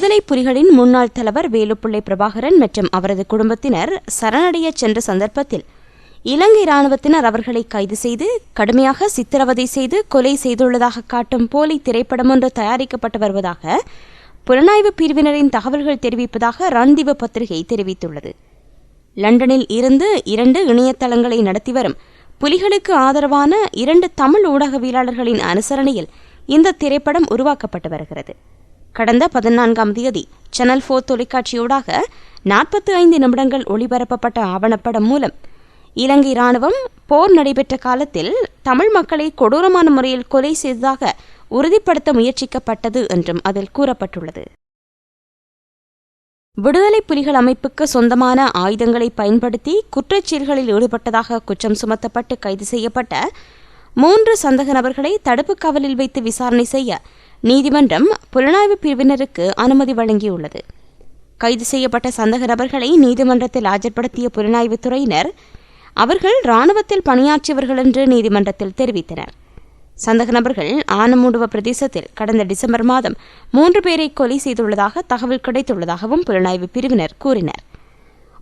விடுதலை புலிகளின் முன்னாள் தலைவர் வேலுப்பிள்ளை பிரபாகரன் மற்றும் அவரது குடும்பத்தினர் சரணடைய சென்ற சந்தர்ப்பத்தில் இலங்கை இராணுவத்தினர் அவர்களை கைது செய்து கடுமையாக சித்திரவதை செய்து கொலை செய்துள்ளதாக காட்டும் போலி திரைப்படம் ஒன்று தயாரிக்கப்பட்டு வருவதாக புலனாய்வு பிரிவினரின் தகவல்கள் தெரிவிப்பதாக ரன்தீவு பத்திரிகை தெரிவித்துள்ளது. லண்டனில் இருந்து 2 இணையதளங்களை நடத்தி வரும் புலிகளுக்கு ஆதரவான 2 தமிழ் ஊடகவியலாளர்களின் அனுசரணையில் இந்த திரைப்படம் உருவாக்கப்பட்டு வருகிறது. கடந்த 14ஆம் தேதி சேனல் 4 தொலைக்காட்சியூடாக 45 நிமிடங்கள் ஒளிபரப்பப்பட்ட ஆவணப்படம் மூலம் இலங்கை இராணுவம் போர் நடைபெற்ற காலத்தில் தமிழ் மக்களை கொடூரமான முறையில் கொலை செய்ததாக உறுதிப்படுத்த முயற்சிக்கப்பட்டது என்றும் அதில் கூறப்பட்டுள்ளது. விடுதலை புலிகள் அமைப்புக்கு சொந்தமான ஆயுதங்களை பயன்படுத்தி குற்றச்செயல்களில் ஈடுபட்டதாக குற்றம் சுமத்தப்பட்டு கைது செய்யப்பட்ட 3 சந்தக நபர்களை தடுப்பு காவலில் வைத்து விசாரணை செய்ய நீதிமன்றம் புலனாய்வு பிரிவினருக்கு அனுமதி வழங்கியுள்ளது. கைது செய்யப்பட்ட சந்தக நபர்களை நீதிமன்றத்தில் ஆஜர்படுத்திய புலனாய்வு துறையினர் அவர்கள் இராணுவத்தில் பணியாற்றியவர்கள் என்று நீதிமன்றத்தில் தெரிவித்தனர். சந்தக நபர்கள் ஆனமுடுவ பிரதேசத்தில் கடந்த டிசம்பர் மாதம் 3 பேரை கொலை செய்துள்ளதாக தகவல் கிடைத்துள்ளதாகவும் புலனாய்வு பிரிவினர் கூறினர்.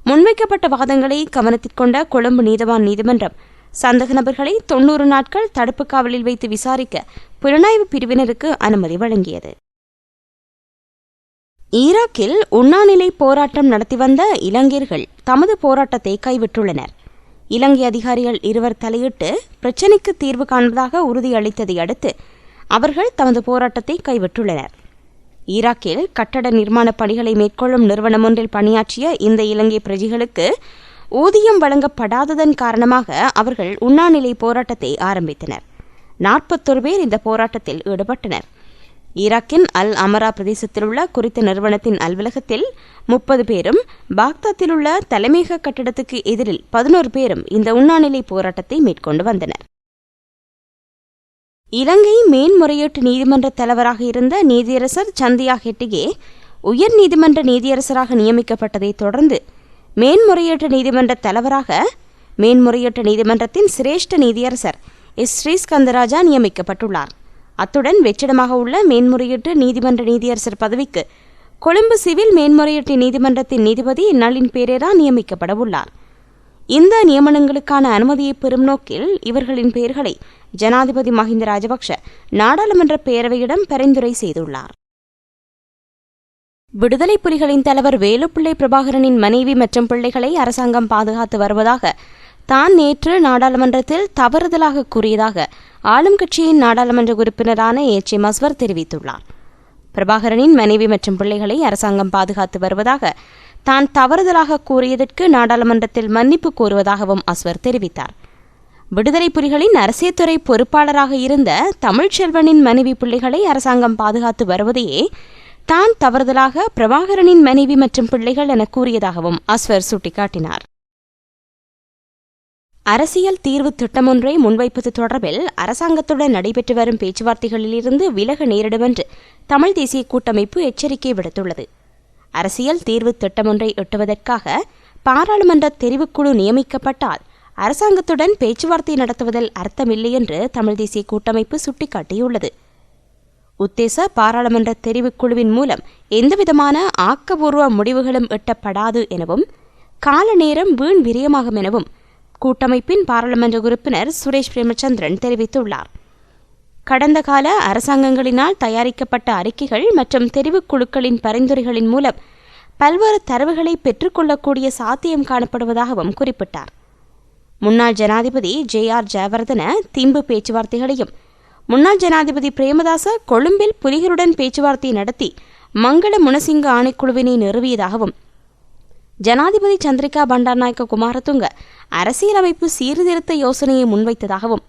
முன்வைக்கப்பட்ட வாதங்களை கவனத்திற்கொண்ட கொழும்பு நீதவான் நீதிமன்றம் சந்தக நபர்களை 90 நாட்கள் தடுப்பு காவலில் வைத்து விசாரிக்க புலனாய்வு பிரிவினருக்கு அனுமதி வழங்கியது. ஈராக்கில் உண்ணாநிலை போராட்டம் நடத்தி வந்த இலங்கையர்கள் தமது போராட்டத்தை கைவிட்டுள்ளனர். இலங்கை அதிகாரிகள் 2 தலையிட்டு பிரச்சினைக்கு தீர்வு காண்பதாக உறுதியளித்ததை அடுத்து அவர்கள் தமது போராட்டத்தை கைவிட்டுள்ளனர். ஈராக்கில் கட்டட நிர்மாண பணிகளை மேற்கொள்ளும் நிறுவனம் ஒன்றில் பணியாற்றிய இந்த இலங்கை பிரஜைகளுக்கு ஊதியம் வழங்கப்படாததன் காரணமாக அவர்கள் உண்ணாநிலை போராட்டத்தை ஆரம்பித்தனர். 41 பேர் இந்த போராட்டத்தில் ஈடுபட்டனர். ஈராக்கின் அல் அமரா பிரதேசத்தில் உள்ள குறித்த நிறுவனத்தின் அலுவலகத்தில் 30 பேரும் பாக்தாத்தில் உள்ள தலைமையக கட்டடத்துக்கு எதிரில் 11 பேரும் இந்த உண்ணாநிலை போராட்டத்தை மேற்கொண்டு வந்தனர். இலங்கை மேன்முறையீட்டு நீதிமன்ற தலைவராக இருந்த நீதியரசர் சந்தியா ஹெட்டிகே உயர் நீதிமன்ற நீதியரசராக நியமிக்கப்பட்டதை தொடர்ந்து மேன்முறையீட்டு நீதிமன்ற தலைவராக மேன்முறையீட்டு நீதிமன்றத்தின் சிரேஷ்ட நீதியரசர் எஸ் ஸ்ரீஸ்கந்தராஜா நியமிக்கப்பட்டுள்ளார். அத்துடன் வெற்றிடமாக உள்ள மேன்முறையீட்டு நீதிமன்ற நீதியரசர் பதவிக்கு கொழும்பு சிவில் மேன்முறையீட்டு நீதிமன்றத்தின் நீதிபதி நளின் பெரேரா நியமிக்கப்பட உள்ளார். இந்த நியமனங்களுக்கான அனுமதியை பெறும் நோக்கில் இவர்களின் பெயர்களை ஜனாதிபதி மஹிந்த ராஜபக்ஷ நாடாளுமன்ற பேரவையிடம் பரிந்துரை செய்துள்ளார். விடுதலை புலிகளின் தலைவர் வேலுப்பிள்ளை பிரபாகரனின் மனைவி மற்றும் பிள்ளைகளை அரசாங்கம் பாதுகாத்து வருவதாக தான் நேற்று நாடாளுமன்றத்தில் தவறுதலாக கூறியதாக ஆளும் கட்சியின் நாடாளுமன்ற உறுப்பினரான எச்.எம். அஸ்வர் தெரிவித்துள்ளார். பிரபாகரனின் மனைவி மற்றும் பிள்ளைகளை அரசாங்கம் பாதுகாத்து வருவதாக தான் தவறுதலாக கூறியதற்கு நாடாளுமன்றத்தில் மன்னிப்பு கோருவதாகவும் அஸ்வர் தெரிவித்தார். விடுதலை புலிகளின் அரசியல்துறை பொறுப்பாளராக இருந்த தமிழ்ச்செல்வனின் மனைவி பிள்ளைகளை அரசாங்கம் பாதுகாத்து வருவதையே தான் தவறுதலாக பிரபாகரனின் மனைவி மற்றும் பிள்ளைகள் என கூறியதாகவும் அஸ்வர் சுட்டிக்காட்டினார். அரசியல் தீர்வு திட்டமொன்றை முன்வைப்பது தொடர்பில் அரசாங்கத்துடன் நடைபெற்று வரும் பேச்சுவார்த்தைகளிலிருந்து விலக நேரிடும் என்று தமிழ் தேசிய கூட்டமைப்பு எச்சரிக்கை விடுத்துள்ளது. அரசியல் தீர்வு திட்டமொன்றை எட்டுவதற்காக பாராளுமன்ற தெரிவுக்குழு நியமிக்கப்பட்டால் அரசாங்கத்துடன் பேச்சுவார்த்தை நடத்துவதில் அர்த்தமில்லை என்று தமிழ் தேசிய கூட்டமைப்பு சுட்டிக்காட்டியுள்ளது. உத்தேச பாராளுமன்ற தெரிவுக்குழுவின் மூலம் எந்தவிதமான ஆக்கபூர்வ முடிவுகளும் எட்டப்படாது எனவும் கால நேரம் வீண் விரயமாகும் எனவும் கூட்டமைப்பின் பாராளுமன்ற உறுப்பினர் சுரேஷ் பிரேமச்சந்திரன் தெரிவித்துள்ளார். கடந்த கால அரசாங்கங்களினால் தயாரிக்கப்பட்ட அறிக்கைகள் மற்றும் தெரிவுக்குழுக்களின் பரிந்துரைகளின் மூலம் பல்வேறு தரவுகளை பெற்றுக்கொள்ளக்கூடிய சாத்தியம் காணப்படுவதாகவும் குறிப்பிட்டார். முன்னாள் ஜனாதிபதி ஜே.ஆர். ஜெயவர்தன திம்பு பேச்சுவார்த்தைகளையும் முன்னாள் ஜனாதிபதி பிரேமதாச கொழும்பில் புலிகளுடன் பேச்சுவார்த்தை நடத்தி மங்கள முனசிங்க ஆணைக்குழுவினை நிறுவியதாகவும் ஜனாதிபதி சந்திரிகா பண்டாரநாயக்க குமாரதுங்க அரசியலமைப்பு சீர்திருத்த யோசனையை முன்வைத்ததாகவும்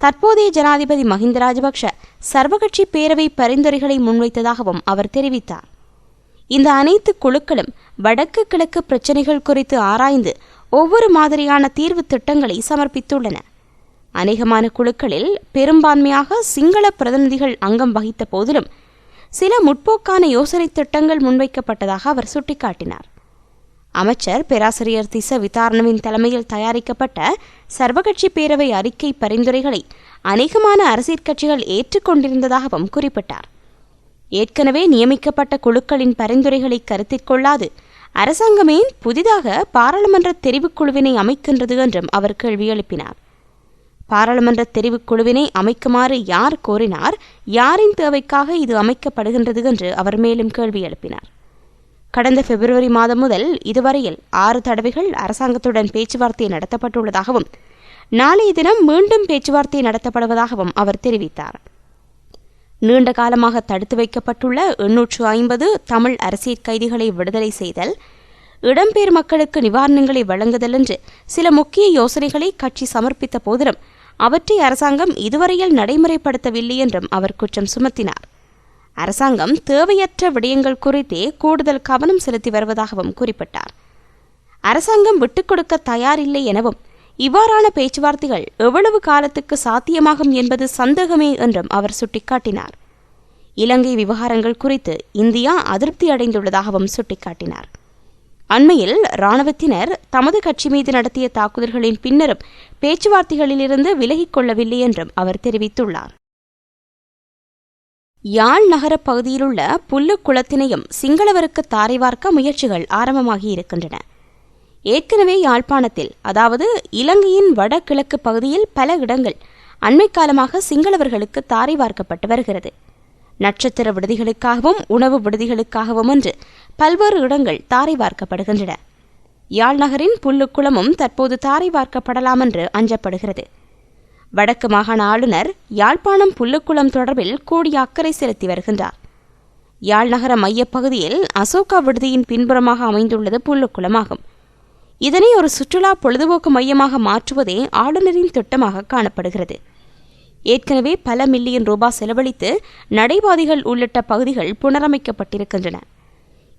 தற்போதைய ஜனாதிபதி மஹிந்த ராஜபக்ஷ சர்வகட்சி பேரவை பரிந்துரைகளை முன்வைத்ததாகவும் அவர் தெரிவித்தார். இந்த அனைத்து குழுக்களும் வடக்கு கிழக்கு பிரச்சினைகள் குறித்து ஆராய்ந்து ஒவ்வொரு மாதிரியான தீர்வு திட்டங்களை சமர்ப்பித்துள்ளன. அநேகமான குழுக்களில் பெரும்பான்மையாக சிங்கள பிரதிநிதிகள் அங்கம் வகித்த போதிலும் சில முற்போக்கான யோசனை திட்டங்கள் முன்வைக்கப்பட்டதாக அவர் சுட்டிக்காட்டினார். அமைச்சர் பேராசிரியர் திச விதாரணவின் தலைமையில் தயாரிக்கப்பட்ட சர்வகட்சி பேரவை அறிக்கை பரிந்துரைகளை அநேகமான அரசியல் கட்சிகள் ஏற்றுக்கொண்டிருந்ததாகவும் குறிப்பிட்டார். ஏற்கனவே நியமிக்கப்பட்ட குழுக்களின் பரிந்துரைகளை கருத்தில் கொள்ளாது அரசாங்கமே புதிதாக பாராளுமன்ற தெரிவுக்குழுவினை அமைக்கின்றது என்றும் அவர் கேள்வி எழுப்பினார். பாராளுமன்ற தெரிவுக்குழுவினை அமைக்குமாறு யார் கோரினார், யாரின் தேவைக்காக இது அமைக்கப்படுகின்றது என்று அவர் மேலும் கேள்வி எழுப்பினார். கடந்த பிப்ரவரி மாதம் முதல் இதுவரையில் 6 தடவைகள் அரசாங்கத்துடன் பேச்சுவார்த்தை நடத்தப்பட்டுள்ளதாகவும் நாளைய தினம் மீண்டும் பேச்சுவார்த்தை நடத்தப்படுவதாகவும் அவர் தெரிவித்தார். நீண்ட காலமாக தடுத்து வைக்கப்பட்டுள்ள 850 தமிழ் அரசியல் கைதிகளை விடுதலை செய்தல், இடம்பெயர் மக்களுக்கு நிவாரணங்களை வழங்குதல் என்று சில முக்கிய யோசனைகளை கட்சி சமர்ப்பித்த போதிலும் அவற்றை அரசாங்கம் இதுவரையில் நடைமுறைப்படுத்தவில்லை என்றும் அவர் குற்றம் சுமத்தினார். அரசாங்கம் தேவையற்ற விடயங்கள் குறித்தே கூடுதல் கவனம் செலுத்தி வருவதாகவும் குறிப்பிட்டார். அரசாங்கம் விட்டுக் கொடுக்க தயாரில்லை எனவும் இவ்வாறான பேச்சுவார்த்தைகள் எவ்வளவு காலத்துக்கு சாத்தியமாகும் என்பது சந்தேகமே என்றும் அவர் சுட்டிக்காட்டினார். இலங்கை விவகாரங்கள் குறித்து இந்தியா அதிருப்தி அடைந்துள்ளதாகவும் சுட்டிக்காட்டினார். அண்மையில் இராணுவத்தினர் தமது கட்சி மீது நடத்திய தாக்குதல்களின் பின்னரும் பேச்சுவார்த்தைகளிலிருந்து விலகிக் கொள்ளவில்லை என்றும் அவர் தெரிவித்துள்ளார். யாழ் நகர பகுதியிலுள்ள புல்லுக்குளத்தினையும் சிங்களவருக்கு தாரை வார்க்க முயற்சிகள் ஆரம்பமாகியிருக்கின்றன. ஏற்கனவே யாழ்ப்பாணத்தில், அதாவது இலங்கையின் வடகிழக்கு பகுதியில் பல இடங்கள் அண்மை காலமாக சிங்களவர்களுக்கு தாரை வார்க்கப்பட்டு வருகிறது. நட்சத்திர விடுதிகளுக்காகவும் உணவு விடுதிகளுக்காகவும் என்று பல்வேறு இடங்கள் தாரை வார்க்கப்படுகின்றன. யாழ் நகரின் புல்லுக்குளமும் தற்போது தாரை வார்க்கப்படலாம் என்று அஞ்சப்படுகிறது. வடக்கு மாகாண ஆளுநர் யாழ்ப்பாணம் புல்லுக்குளம் தொடர்பில் கூடிய அக்கறை செலுத்தி வருகின்றார். யாழ் நகர மையப்பகுதியில் அசோகா விடுதியின் பின்புறமாக அமைந்துள்ளது புல்லுக்குளமாகும். இதனை ஒரு சுற்றுலா பொழுதுபோக்கு மையமாக மாற்றுவதே ஆளுநரின் திட்டமாக காணப்படுகிறது. ஏற்கனவே பல மில்லியன் ரூபாய் செலவழித்து நடைபாதைகள் உள்ளிட்ட பகுதிகள் புனரமைக்கப்பட்டிருக்கின்றன.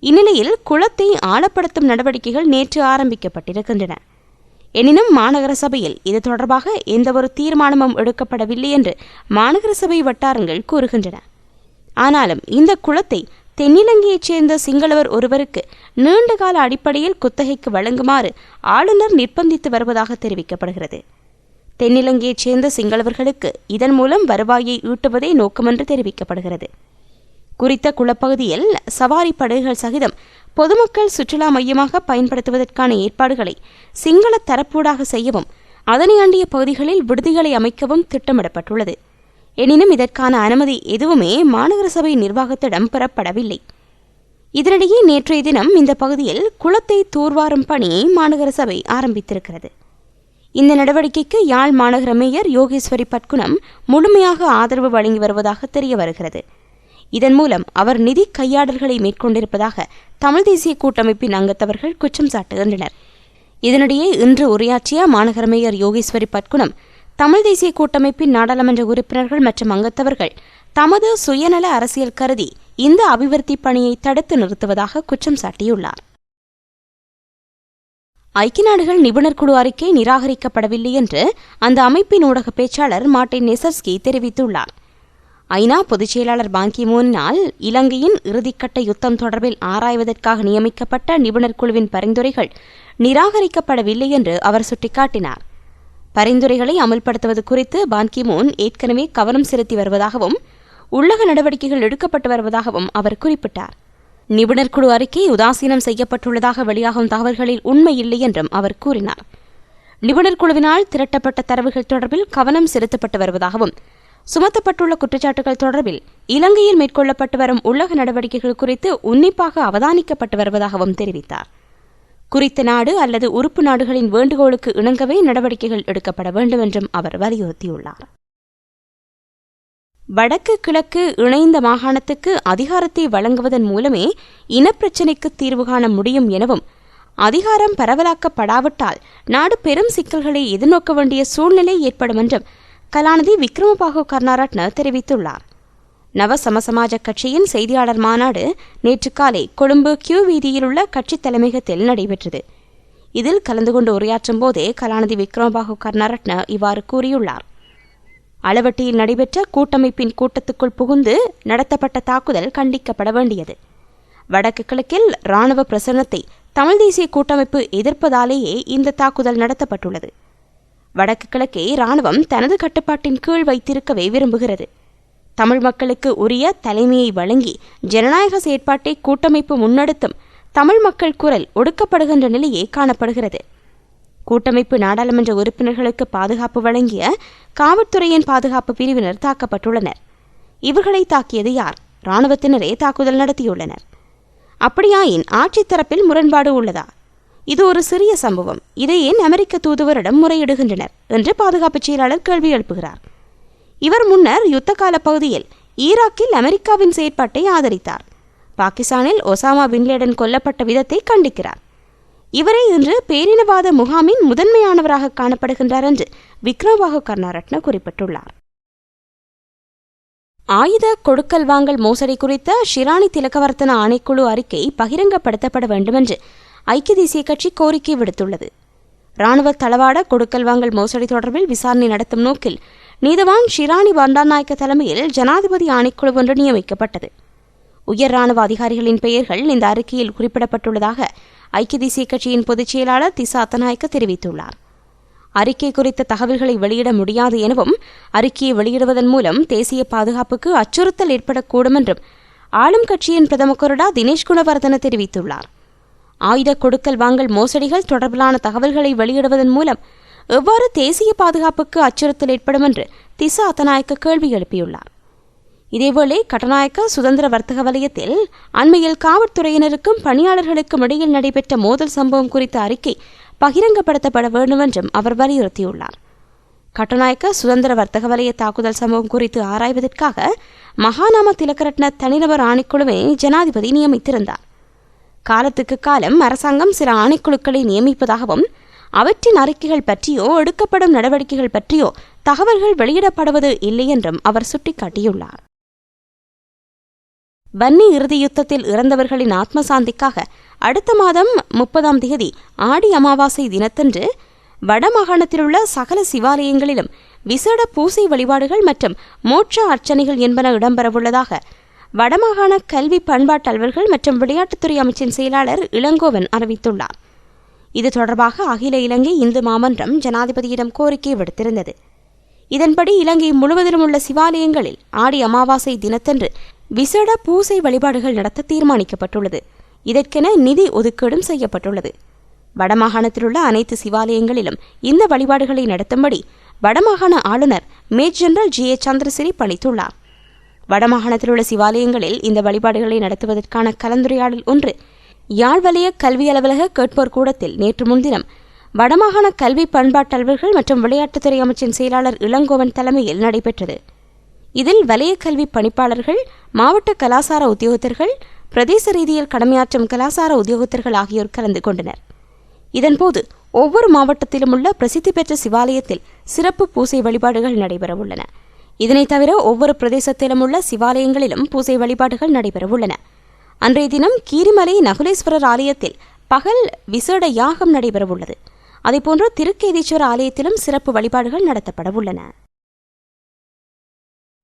இந்நிலையில் குளத்தை ஆழப்படுத்தும் நடவடிக்கைகள் நேற்று ஆரம்பிக்கப்பட்டிருக்கின்றன. எனினும் மாநகர சபையில் இது தொடர்பாக எந்தவொரு தீர்மானமும் எடுக்கப்படவில்லை என்று மாநகர சபை வட்டாரங்கள் கூறுகின்றன. ஆனாலும் இந்த குளத்தை தென்னிலங்கையைச் சேர்ந்த சிங்களவர் ஒருவருக்கு நீண்டகால அடிப்படையில் குத்தகைக்கு வழங்குமாறு ஆளுநர் நிர்பந்தித்து வருவதாக தெரிவிக்கப்படுகிறது. தென்னிலங்கையைச் சேர்ந்த சிங்களவர்களுக்கு இதன் மூலம் வருவாயை ஈட்டுவதே நோக்கமென்று தெரிவிக்கப்படுகிறது. குறித்த குளப்பகுதியில் சவாரி படகுகள் சகிதம் பொதுமக்கள் சுற்றுலா மையமாக பயன்படுத்துவதற்கான ஏற்பாடுகளை சிங்கள தரப்பூடாக செய்யவும் அதனை அண்டிய பகுதிகளில் விடுதிகளை அமைக்கவும் திட்டமிடப்பட்டுள்ளது. எனினும் இதற்கான அனுமதி எதுவுமே மாநகர சபை நிர்வாகத்திடம் பெறப்படவில்லை. இதனிடையே நேற்றைய தினம் இந்த பகுதியில் குளத்தை தூர்வாரும் பணியை மாநகர சபை ஆரம்பித்திருக்கிறது. இந்த நடவடிக்கைக்கு யாழ் மாநகர மேயர் யோகேஸ்வரி பட்குணம் முழுமையாக ஆதரவு வழங்கி வருவதாக தெரிய வருகிறது. இதன் மூலம் அவர் நிதி கையாடல்களை மேற்கொண்டிருப்பதாக தமிழ் தேசிய கூட்டமைப்பின் அங்கத்தவர்கள் குற்றம் சாட்டுகின்றனர். இதனிடையே இன்று உரையாற்றிய மாநகர மேயர் யோகேஸ்வரி பட்குணம் தமிழ் தேசிய கூட்டமைப்பின் நாடாளுமன்ற உறுப்பினர்கள் மற்றும் அங்கத்தவர்கள் தமது சுயநல அரசியல் கருதி இந்த அபிவிருத்தி பணியை தடுத்து நிறுத்துவதாக குற்றம் சாட்டியுள்ளார். ஐக்கிய நாடுகள் நிபுணர் குழு அறிக்கை நிராகரிக்கப்படவில்லை என்று அந்த அமைப்பின் ஊடக பேச்சாளர் மார்ட்டின் நெசர்ஸ்கி தெரிவித்துள்ளார். ஐநா பொதுச் செயலாளர் பான் கி மூனால் இலங்கையின் இறுதிக்கட்ட யுத்தம் தொடர்பில் ஆராய்வதற்காக நியமிக்கப்பட்ட நிபுணர் குழுவின் பரிந்துரைகள் நிராகரிக்கப்படவில்லை என்று அவர் சுட்டிக்காட்டினார். பரிந்துரைகளை அமல்படுத்துவது குறித்து பான் கி மூன் ஏற்கனவே கவனம் செலுத்தி வருவதாகவும் உள்ளக நடவடிக்கைகள் எடுக்கப்பட்டு வருவதாகவும் அவர் குறிப்பிட்டார். நிபுணர் குழு அறிக்கை உதாசீனம் செய்யப்பட்டுள்ளதாக வெளியாகும் தகவல்களில் உண்மை இல்லை என்றும் அவர் கூறினார். நிபுணர் குழுவினால் திரட்டப்பட்ட தரவுகள் தொடர்பில் கவனம் செலுத்தப்பட்டு வருவதாகவும் சுமத்தப்பட்டுள்ள குற்றச்சாட்டுகள் தொடர்பில் இலங்கையில் மேற்கொள்ளப்பட்டு வரும் உள்ளக நடவடிக்கைகள் குறித்து உன்னிப்பாக அவதானிக்கப்பட்டு வருவதாகவும் தெரிவித்தார். குறித்த நாடு அல்லது உறுப்பு நாடுகளின் வேண்டுகோளுக்கு இணங்கவே நடவடிக்கைகள் எடுக்கப்பட வேண்டும் என்றும் அவர் வலியுறுத்தியுள்ளார். வடக்கு கிழக்கு இணைந்த மாகாணத்துக்கு அதிகாரத்தை வழங்குவதன் மூலமே இனப்பிரச்சினைக்கு தீர்வு காண முடியும் எனவும் அதிகாரம் பரவலாக்கப்படாவிட்டால் நாடு பெரும் சிக்கல்களை எதிர்நோக்க வேண்டிய சூழ்நிலை ஏற்படும் என்றும் கலாநிதி விக்ரமபாகு கருணாரட்ன தெரிவித்துள்ளார். நவ சமசமாஜ கட்சியின் செய்தியாளர் மாநாடு நேற்று காலை கொழும்பு கியூ வீதியில் உள்ள கட்சி தலைமையகத்தில் நடைபெற்றது. இதில் கலந்து கொண்டு உரையாற்றும் போதே கலாநிதி விக்ரமபாகு கருணாரட்ன இவ்வாறு கூறியுள்ளார். அளவட்டியில் நடைபெற்ற கூட்டமைப்பின் கூட்டத்துக்குள் புகுந்து நடத்தப்பட்ட தாக்குதல் கண்டிக்கப்பட வேண்டியது. வடக்கு கிழக்கில் இராணுவ பிரசன்னத்தை தமிழ் தேசிய கூட்டமைப்பு எதிர்ப்பதாலேயே இந்த தாக்குதல் நடத்தப்பட்டுள்ளது. வடக்கு கிழக்கை இராணுவம் தனது கட்டுப்பாட்டின் கீழ் வைத்திருக்கவே விரும்புகிறது. தமிழ் மக்களுக்கு உரிய தலைமையை வழங்கி ஜனநாயக செயற்பாட்டை கூட்டமைப்பு முன்னெடுத்தும் தமிழ் மக்கள் குரல் ஒடுக்கப்படுகின்ற நிலையே காணப்படுகிறது. கூட்டமைப்பு நாடாளுமன்ற உறுப்பினர்களுக்கு பாதுகாப்பு வழங்கிய காவல்துறையின் பாதுகாப்பு பிரிவினர் தாக்கப்பட்டுள்ளனர். இவர்களை தாக்கியது யார்? இராணுவத்தினரே தாக்குதல் நடத்தியுள்ளனர். அப்படியாயின் ஆட்சி தரப்பில் முரண்பாடு உள்ளதா? இது ஒரு சிறிய சம்பவம், இதை ஏன் அமெரிக்க தூதுவரிடம் முறையிடுகின்றனர் என்று பாதுகாப்பு செயலாளர் கேள்வி எழுப்புகிறார். இவர் முன்னர் யுத்த கால பகுதியில் ஈராக்கில் அமெரிக்காவின் செயற்பாட்டை ஆதரித்தார். பாகிஸ்தானில் ஒசாமா பின்லேடன் கொல்லப்பட்ட விதத்தை கண்டிக்கிறார். இவரே இன்று பேரினவாத முகாமின் முதன்மையானவராக காணப்படுகின்றார் என்று விக்ரமபாகு கருணாரட்ன குறிப்பிட்டுள்ளார். ஆயுத கொடுக்கல் வாங்கல் மோசடி குறித்த ஷிராணி திலகவர்த்தன ஆணைக்குழு அறிக்கை பகிரங்கப்படுத்தப்பட வேண்டும் என்று ஐக்கிய தேசிய கட்சி கோரிக்கை விடுத்துள்ளது. இராணுவ தளவாட கொடுக்கல் வாங்கல் மோசடி தொடர்பில் விசாரணை நடத்தும் நோக்கில் நீதவான் ஷிராணி பண்டாநாயக்க தலைமையில் ஜனாதிபதி ஆணைக்குழு ஒன்று நியமிக்கப்பட்டது. உயர் இராணுவ அதிகாரிகளின் பெயர்கள் இந்த அறிக்கையில் குறிப்பிடப்பட்டுள்ளதாக ஐக்கிய தேசிய கட்சியின் பொதுச் செயலாளர் திசா அத்தநாயக்க தெரிவித்துள்ளார். அறிக்கை குறித்த தகவல்களை வெளியிட முடியாது எனவும் அறிக்கையை வெளியிடுவதன் மூலம் தேசிய பாதுகாப்புக்கு அச்சுறுத்தல் ஏற்படக்கூடும் என்றும் ஆளும் கட்சியின் பிரதம கொறடா தினேஷ் குணவர்தன தெரிவித்துள்ளார். ஆயுத கொடுக்கல் வாங்கல் மோசடிகள் தொடர்பிலான தகவல்களை வெளியிடுவதன் மூலம் எவ்வாறு தேசிய பாதுகாப்புக்கு அச்சுறுத்தல் ஏற்படும் என்று திசா அத்தநாயக்க கேள்வி எழுப்பியுள்ளார். இதேவேளை கட்டநாயக்க சுதந்திர வர்த்தக வலயத்தில் அண்மையில் காவல்துறையினருக்கும் பணியாளர்களுக்கும் இடையில் நடைபெற்ற மோதல் சம்பவம் குறித்த அறிக்கை பகிரங்கப்படுத்தப்பட வேண்டும் என்றும் அவர் வலியுறுத்தியுள்ளார். கட்டநாயக்க சுதந்திர வர்த்தக வலய தாக்குதல் சம்பவம் குறித்து ஆராய்வதற்காக மகாநாம திலகரட்ன தனிநபர் ஆணைக்குழுவை ஜனாதிபதி நியமித்திருந்தார். காலத்துக்கு காலம் அரசாங்கம் சில ஆணைக்குழுக்களை நியமிப்பதாகவும் அவற்றின் அறிக்கைகள் பற்றியோ எடுக்கப்படும் நடவடிக்கைகள் பற்றியோ தகவல்கள் வெளியிடப்படுவது இல்லை என்றும் அவர் சுட்டிக்காட்டியுள்ளார். வன்னி இறுதி யுத்தத்தில் இறந்தவர்களின் ஆத்மசாந்திக்காக அடுத்த மாதம் 30ஆம் தேதி ஆடி அமாவாசை தினத்தன்று வடமாகாணத்திலுள்ள சகல சிவாலயங்களிலும் விசேட பூசை வழிபாடுகள் மற்றும் மோட்ச அர்ச்சனைகள் என்பன இடம்பெறவுள்ளதாக வடமாகாண கல்வி பண்பாட்டு அலுவலர்கள் மற்றும் விளையாட்டுத்துறை அமைச்சின் செயலாளர் இளங்கோவன் அறிவித்துள்ளார். இது தொடர்பாக அகில இலங்கை இந்து மாமன்றம் ஜனாதிபதியிடம் கோரிக்கை விடுத்திருந்தது. இதன்படி இலங்கை முழுவதிலும் உள்ள சிவாலயங்களில் ஆடி அமாவாசை தினத்தன்று விசேட பூசை வழிபாடுகள் நடத்த தீர்மானிக்கப்பட்டுள்ளது. இதற்கென நிதி ஒதுக்கீடும் செய்யப்பட்டுள்ளது. வடமாகாணத்தில் உள்ள அனைத்து சிவாலயங்களிலும் இந்த வழிபாடுகளை நடத்தும்படி வடமாகாண ஆளுநர் மேஜர் ஜெனரல் ஜி. சந்திரசிறி பணித்துள்ளார். வடமாகாணத்தில் உள்ள சிவாலயங்களில் இந்த வழிபாடுகளை நடத்துவதற்கான கலந்துரையாடல் ஒன்று யாழ் வலய கல்வி அலுவலக கேட்போர் கூடத்தில் நேற்று முன்தினம் வடமாகாண கல்வி பண்பாட்டு அலுவலர்கள் மற்றும் விளையாட்டுத்துறை அமைச்சின் செயலாளர் இளங்கோவன் தலைமையில் நடைபெற்றது. இதில் வலய கல்வி பணிப்பாளர்கள், மாவட்ட கலாசார உத்தியோகத்தர்கள், பிரதேச ரீதியில் கடமையாற்றும் கலாசார உத்தியோகத்தர்கள் ஆகியோர் கலந்து கொண்டனர். இதன்போது ஒவ்வொரு மாவட்டத்திலும் உள்ள பிரசித்தி பெற்ற சிவாலயத்தில் சிறப்பு பூசை வழிபாடுகள் நடைபெறவுள்ளன. இதனைத் தவிர ஒவ்வொரு பிரதேசத்திலும் உள்ள சிவாலயங்களிலும் பூசை வழிபாடுகள் நடைபெறவுள்ளன. அன்றைய தினம் கீரிமலை நகுலேஸ்வரர் ஆலயத்தில் பகல் விசேட யாகம் நடைபெறவுள்ளது. அதேபோன்று திருக்கேதீஸ்வர ஆலயத்திலும் சிறப்பு வழிபாடுகள் நடத்தப்படவுள்ளன.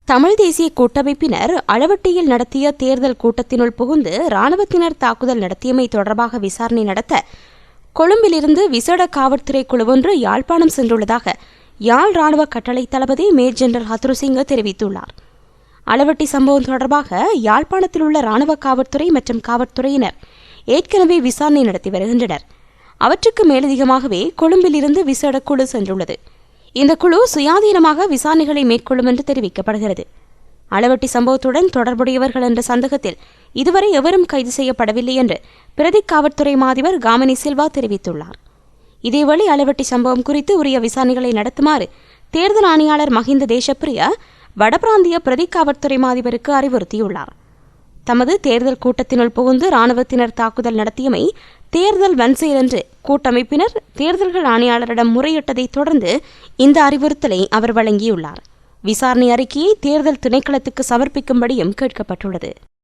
தமிழ் தேசிய கூட்டமைப்பினர் அளவட்டியில் நடத்திய தேர்தல் கூட்டத்தினுள் புகுந்து இராணுவத்தினர் தாக்குதல் நடத்தியமை தொடர்பாக விசாரணை நடத்த கொழும்பிலிருந்து விசேட காவல்துறை குழுவொன்று யாழ்ப்பாணம் சென்றுள்ளதாக யாழ் இராணுவ கட்டளை தளபதி மேஜர் ஜெனரல் ஹத்ருசிங்க தெரிவித்துள்ளார். அளவட்டி சம்பவம் தொடர்பாக யாழ்ப்பாணத்தில் உள்ள இராணுவ காவல்துறை மற்றும் காவல்துறையினர் ஏற்கனவே விசாரணை நடத்தி வருகின்றனர். அவற்றுக்கு மேலதிகமாகவே கொழும்பிலிருந்து விசேட குழு சென்றுள்ளது. இந்த குழு சுயாதீனமாக விசாரணைகளை மேற்கொள்ளும் என்று தெரிவிக்கப்படுகிறது. அளவட்டி சம்பவத்துடன் தொடர்புடையவர்கள் என்ற சந்தேகத்தில் இதுவரை எவரும் கைது செய்யப்படவில்லை என்று பிரதி காவல்துறை மாதிபர் காமினி சில்வா தெரிவித்துள்ளார். இதேவேளை அளவட்டி சம்பவம் குறித்து உரிய விசாரணைகளை நடத்துமாறு தேர்தல் ஆணையாளர் மஹிந்த தேசப்பிரியா வடபிராந்திய பிரதி காவல்துறை மாதிபருக்கு அறிவுறுத்தியுள்ளார். தமது தேர்தல் கூட்டத்தினுள் புகுந்து இராணுவத்தினர் தாக்குதல் நடத்தியமை தேர்தல் வன்செயல் என்று கூட்டமைப்பினர் தேர்தல்கள் ஆணையாளரிடம் முறையிட்டதைத் தொடர்ந்து இந்த அறிவுறுத்தலை அவர் வழங்கியுள்ளார். விசாரணை அறிக்கையை தேர்தல் திணைக்களத்துக்கு சமர்ப்பிக்கும்படியும் கேட்கப்பட்டுள்ளது.